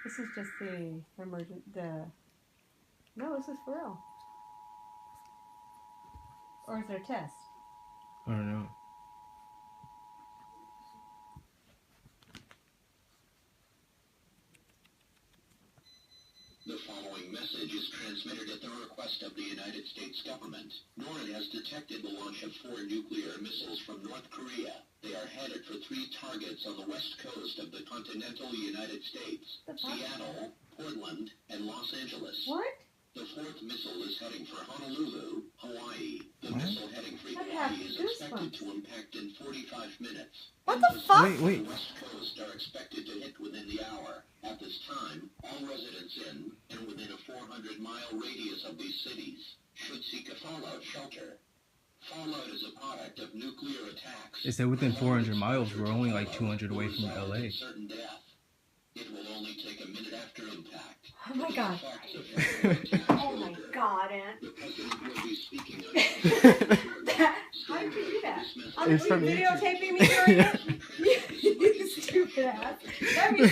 This is just the No, this is for real. Or is there a test? I don't know. The following message is transmitted at the request of the United States government. NORAD has detected the launch of 4 nuclear missiles from North Korea. They are headed for 3 targets on the west coast of the continental United States. Seattle, Portland, and Los Angeles. What? The 4th missile is heading for Honolulu, Hawaii. The What? missile heading for Hawaii is expected to impact in 45 minutes. What the fuck? Wait. The west coast are expected to hit within the hour. At this time, all residents in and within a 400-mile radius of these cities should seek a fallout shelter. Fallout is a product of nuclear attacks. They said within 400 miles. We're only like 200 away from LA. Certain death. It will only take a minute after impact. Oh my god. Oh my god, Aunt. The president will be speaking on How did you do that? It's from videotaping me doing it? You stupid ass. That'd be